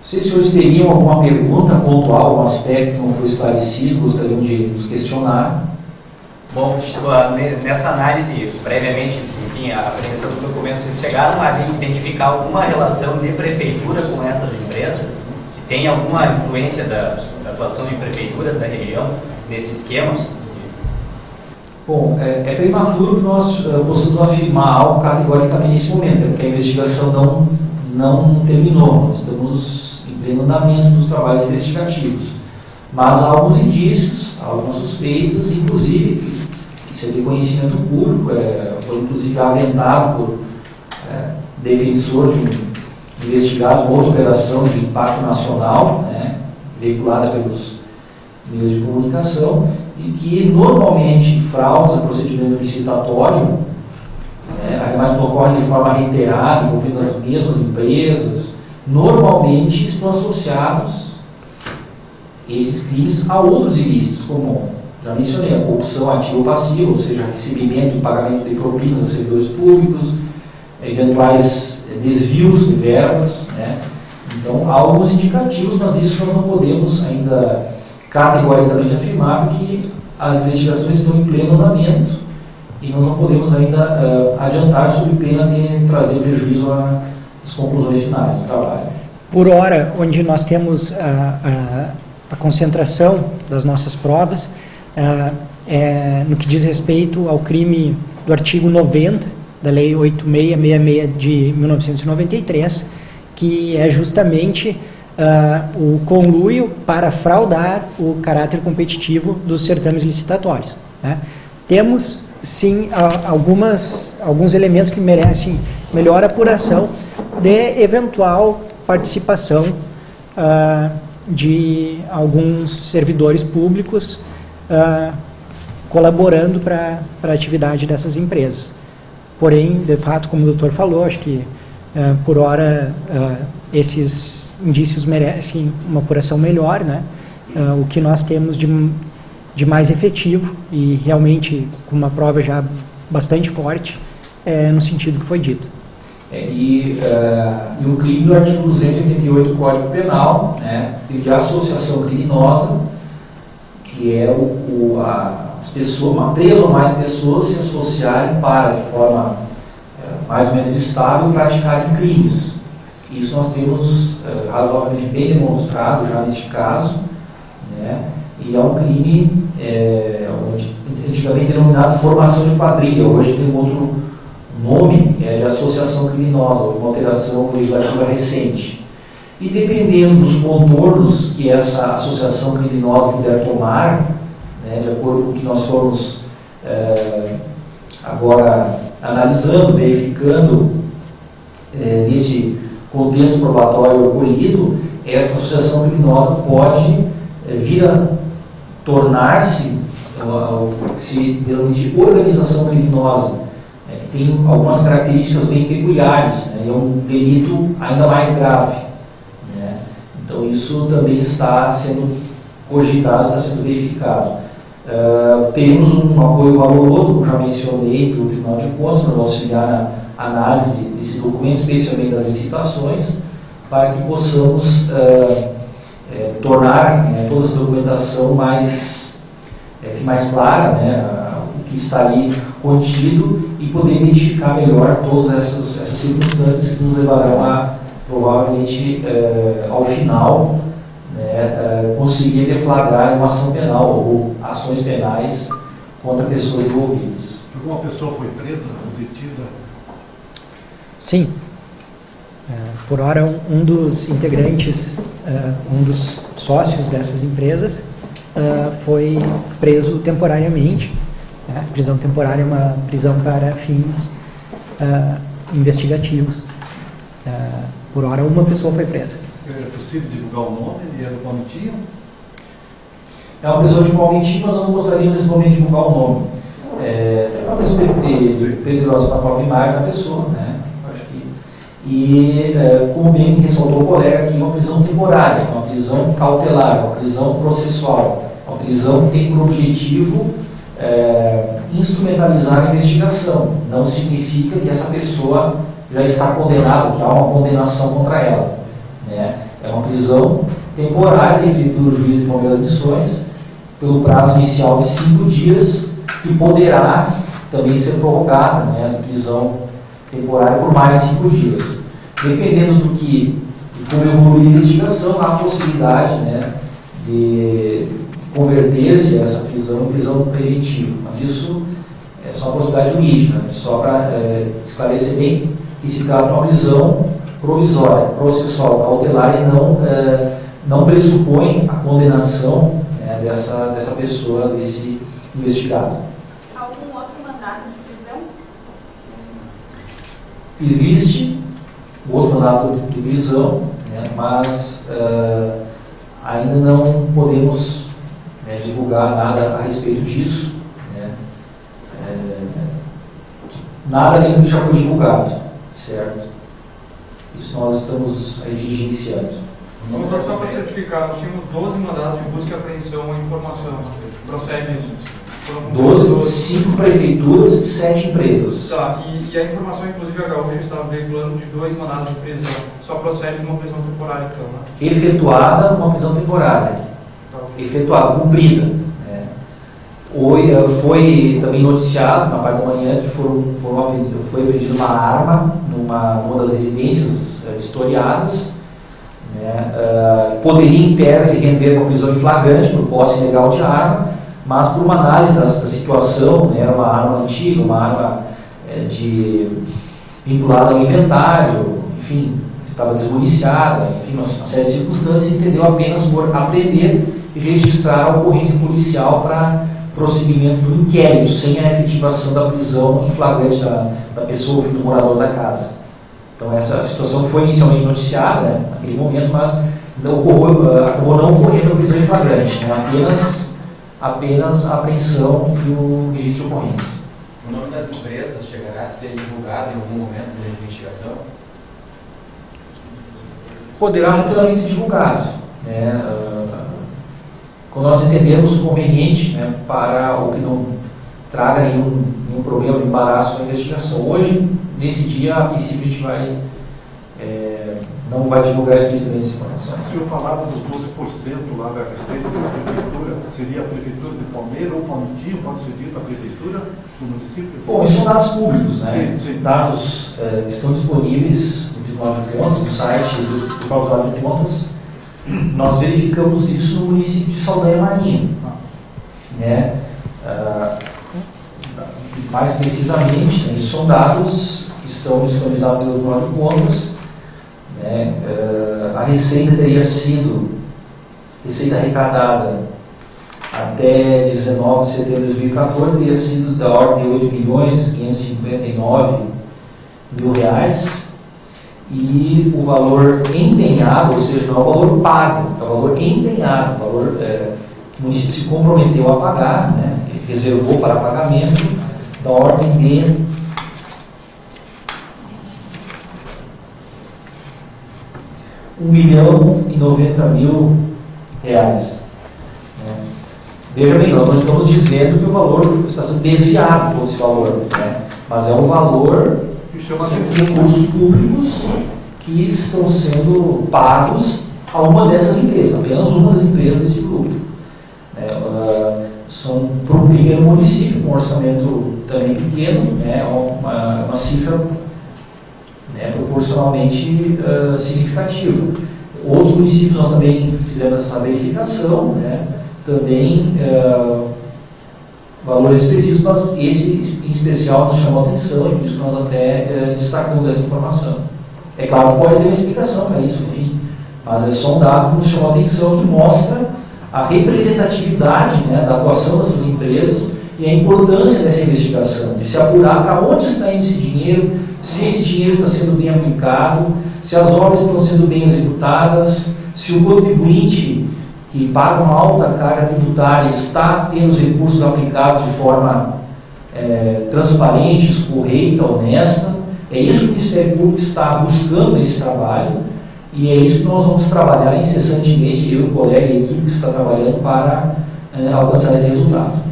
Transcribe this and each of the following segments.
Se os senhores teriam alguma pergunta pontual, algum aspecto que não foi esclarecido, gostariam de nos questionar. Bom, nessa análise, previamente, enfim, a apreensão dos documentos, vocês chegaram a identificar alguma relação de prefeitura com essas empresas? Tem alguma influência da atuação de prefeituras da região nesse esquema? Bom, é prematuro que nós possamos afirmar algo categoricamente nesse momento, porque a investigação não terminou. Nós estamos em pleno andamento dos trabalhos investigativos. Mas há alguns indícios, algumas suspeitas, inclusive, isso é de conhecimento público, foi inclusive aventado por defensor de um investigado, uma outra operação de impacto nacional, né, veiculada pelos meios de comunicação, e que normalmente fraudes a procedimento licitatório, ademais não ocorrem de forma reiterada, envolvendo as mesmas empresas, normalmente estão associados esses crimes a outros ilícitos, como já mencionei, a corrupção ativa ou passiva, ou seja, recebimento e pagamento de propinas a servidores públicos, eventuais desvios de verbas, né? Então, há alguns indicativos, mas isso nós não podemos ainda categoricamente afirmar, porque as investigações estão em pleno andamento e nós não podemos ainda adiantar sob pena de trazer prejuízo às conclusões finais do trabalho. Por hora, onde nós temos a concentração das nossas provas, no que diz respeito ao crime do artigo 90 da Lei 8666 de 1993, que é justamente o conluio para fraudar o caráter competitivo dos certames licitatórios, né? Temos, sim, alguns elementos que merecem melhor apuração de eventual participação de alguns servidores públicos colaborando para a atividade dessas empresas. Porém, de fato, como o doutor falou, acho que por hora esses indícios merecem uma apuração melhor, né? O que nós temos de mais efetivo e realmente com uma prova já bastante forte no sentido que foi dito. E o crime do artigo 288 do Código Penal, né, de associação criminosa, que é três ou mais pessoas se associarem para, de forma mais ou menos estável, praticarem crimes. Isso nós temos razoavelmente bem demonstrado já neste caso, né, e é um crime antigamente denominado formação de quadrilha, hoje tem um outro nome, que é de associação criminosa, uma alteração legislativa recente. E dependendo dos contornos que essa associação criminosa puder tomar, né, de acordo com o que nós fomos agora analisando, verificando nesse contexto probatório ocorrido, essa associação criminosa pode vir a tornar-se o que se denomina de organização criminosa, que tem algumas características bem peculiares, né, e é um delito ainda mais grave, né. Então isso também está sendo cogitado, está sendo verificado. Temos um apoio valoroso, como já mencionei, do Tribunal de Contas, para nos auxiliar na análise desse documento, especialmente das licitações, para que possamos tornar toda essa documentação mais clara, né, o que está ali contido, e poder identificar melhor todas essas circunstâncias que nos levarão provavelmente, ao final, né, conseguir deflagrar uma ação penal ou ações penais contra pessoas envolvidas. Alguma pessoa foi presa ou detida? Sim. Por hora, um dos integrantes, um dos sócios dessas empresas foi preso temporariamente. Né? Prisão temporária é uma prisão para fins investigativos. Por hora, uma pessoa foi presa. É possível divulgar o nome? Ele é do qual mentiam? É uma pessoa de qual mentiu, mas nós não gostaríamos nesse momento de divulgar o nome. É uma pessoa de preservação da própria imagem da pessoa, né? Acho que. E, como bem ressaltou o colega aqui, uma prisão temporária, uma prisão cautelar, uma prisão processual, uma prisão que tem por objetivo instrumentalizar a investigação. Não significa que essa pessoa já está condenada, que há uma condenação contra ela, né? É uma prisão temporária definida pelo juiz de primeiras missões, pelo prazo inicial de 5 dias, que poderá também ser prorrogada, né, essa prisão temporária por mais 5 dias. Dependendo do que, de como evoluir a investigação, há a possibilidade, né, de converter-se essa prisão em prisão preventiva. Mas isso é só uma possibilidade jurídica, né, só para esclarecer bem que se trata de uma prisão provisória, processual, cautelar, e não pressupõe a condenação, né, dessa pessoa, desse investigado. Algum outro mandado de prisão? Existe outro mandado de prisão, né, mas ainda não podemos, né, divulgar nada a respeito disso. Né, nada além do que já foi divulgado, certo? Isso nós estamos diligenciando. Vamos só para certificar, nós tínhamos 12 mandados de busca e apreensão e informação. Procede isso? 12, 5 prefeituras e 7 empresas. Tá, e a informação, inclusive a Gaúcha estava veiculando de 2 mandados de prisão. Só procede de uma prisão temporária, então, né? Efetuada uma prisão temporária. Tá. Efetuada, cumprida. Né? Foi também noticiado na parte da manhã que foi apreendida uma arma numa das residências vistoriadas, né? Poderia, em tese, render uma prisão em flagrante por posse ilegal de arma, mas por uma análise da situação, né, uma arma antiga, uma arma vinculada ao inventário, enfim, estava desmuniciada, enfim, uma série de circunstâncias, entendeu apenas por apreender e registrar a ocorrência policial para prosseguimento do inquérito, sem a efetivação da prisão em flagrante da pessoa, do morador da casa. Então essa situação foi inicialmente noticiada, né, naquele momento, mas acabou não ocorrendo a prisão em flagrante, né, apenas a apreensão e o registro de ocorrência. O nome das empresas chegará a ser divulgado em algum momento da investigação? Poderá futuramente ser divulgado, né, quando nós entendermos conveniente, né, para o que não traga nenhum problema, nenhum embaraço na investigação. Hoje, nesse dia, a princípio, a gente não vai divulgar explicitamente essa informação. O senhor falava dos 12% lá da receita da prefeitura, seria a prefeitura de Palmeira ou Palmitinho, pode ser dito a prefeitura do município? Bom, isso são dados públicos, né? Sim. Dados que estão disponíveis no Tribunal de Contas, no site do Tribunal de Contas. Nós verificamos isso no município de Saldanha Marinho, né? Mais precisamente, né, isso são dados que estão disponibilizados pelo Tribunal de Contas. Né? A receita teria sido arrecadada até 19 de setembro de 2014, teria sido da ordem de R$8.559.000, e o valor empenhado, ou seja, não é o valor pago, é o valor empenhado, o valor que o município se comprometeu a pagar, né? Reservou para pagamento, da ordem de R$1.090.000. Né? Veja bem, nós não estamos dizendo que o valor está sendo desviado por esse valor, né? Mas é um valor de recursos públicos que estão sendo pagos a uma dessas empresas, apenas uma das empresas desse grupo. São para um pequeno município, com um orçamento também pequeno, né? Uma cifra, né, proporcionalmente significativa. Outros municípios nós também fizemos essa verificação, né, também valores específicos, mas esse em especial nos chamou a atenção, e por isso nós até destacamos essa informação. É claro que pode ter uma explicação para isso, enfim, mas é só um dado que nos chamou a atenção, que mostra a representatividade, né, da atuação dessas empresas e a importância dessa investigação, de se apurar para onde está indo esse dinheiro, se esse dinheiro está sendo bem aplicado, se as obras estão sendo bem executadas, se o contribuinte que paga uma alta carga tributária está tendo os recursos aplicados de forma transparente, correta, honesta. É isso que o Ministério Público está buscando nesse trabalho, e é isso que nós vamos trabalhar incessantemente, eu, o colega e a equipe que está trabalhando para alcançar esse resultado.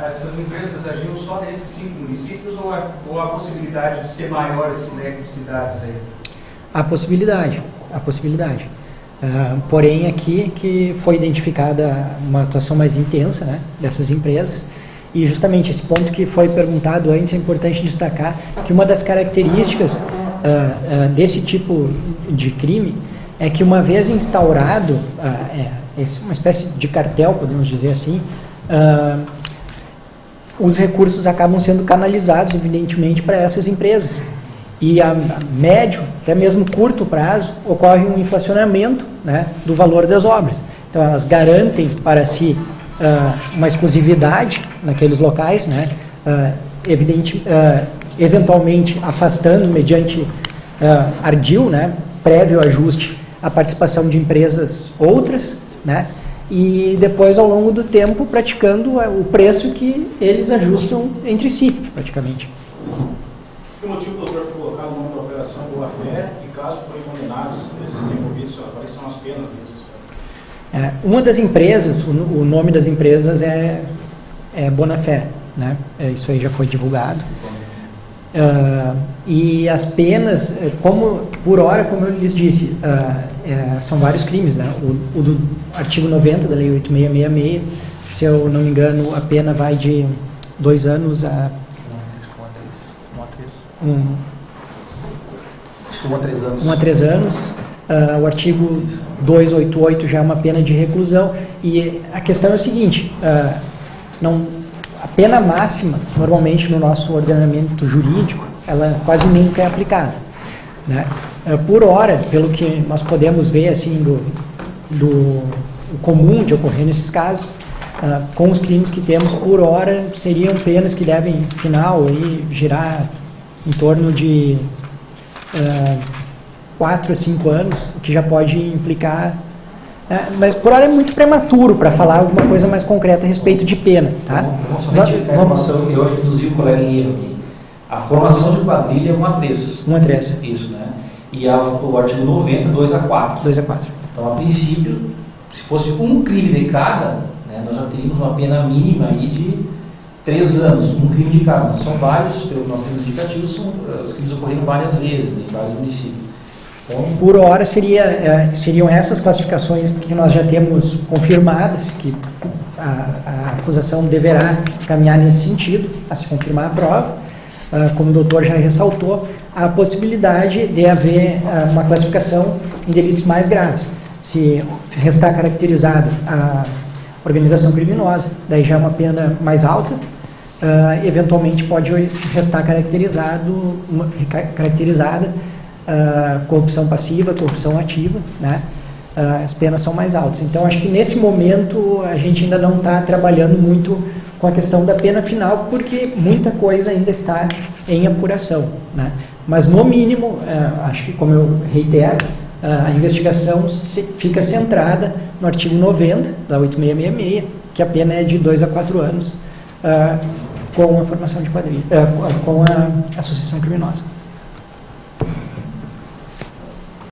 Essas empresas agiam só nesses 5 municípios, ou há possibilidade de ser maior esse leque de cidades aí? Há possibilidade. a possibilidade. Porém, aqui que foi identificada uma atuação mais intensa, né, dessas empresas, e justamente esse ponto que foi perguntado antes é importante destacar que uma das características desse tipo de crime é que, uma vez instaurado, uma espécie de cartel, podemos dizer assim, os recursos acabam sendo canalizados, evidentemente, para essas empresas. E a médio, até mesmo curto prazo, ocorre um inflacionamento, né, do valor das obras. Então, elas garantem para si uma exclusividade naqueles locais, né, eventualmente afastando, mediante ardil, né, prévio ajuste, a participação de empresas outras, né, e depois, ao longo do tempo, praticando o preço que eles ajustam entre si, praticamente. Que motivo, doutor, foi colocar o nome da operação boa-fé e, caso forem condenados esses envolvidos, quais são as penas desses? Uma das empresas, o nome das empresas é Bonafé, né? Isso aí já foi divulgado. E as penas, por hora, como eu lhes disse, são vários crimes, né? O do artigo 90 da Lei 8666, se eu não me engano, a pena vai de 2 anos a 1 a 3 anos. O artigo 288 já é uma pena de reclusão. E a questão é o seguinte, a pena máxima, normalmente no nosso ordenamento jurídico, ela quase nunca é aplicada, né? Por hora, pelo que nós podemos ver assim, do comum de ocorrer nesses casos, com os crimes que temos, por hora, seriam penas que devem, final, aí, girar em torno de 4 a 5 anos, o que já pode implicar, mas por hora é muito prematuro para falar alguma coisa mais concreta a respeito de pena, tá? Somente a informação que eu acho que induziu o colega em erro aqui. A formação de quadrilha é 1 a 3. 1 a 3. Isso, né? E o artigo 90, 2 a 4. 2 a 4. Então, a princípio, se fosse um crime de cada, né, nós já teríamos uma pena mínima aí de 3 anos, um crime de cada. Mas são vários, pelo que nós temos indicativos, os crimes ocorreram várias vezes, né, em vários municípios. Então, por hora seriam essas classificações que nós já temos confirmadas, que a acusação deverá caminhar nesse sentido, a se confirmar a prova. Como o doutor já ressaltou, a possibilidade de haver uma classificação em delitos mais graves. Se restar caracterizada a organização criminosa, daí já é uma pena mais alta. Eventualmente pode restar caracterizada corrupção passiva, corrupção ativa, né? As penas são mais altas. Então, acho que nesse momento a gente ainda não está trabalhando muito com a questão da pena final, porque muita coisa ainda está em apuração, né? Mas, no mínimo, acho que, como eu reitero, a investigação fica centrada no artigo 90 da 8666, que a pena é de 2 a 4 anos, com a formação de quadrilha, com a associação criminosa.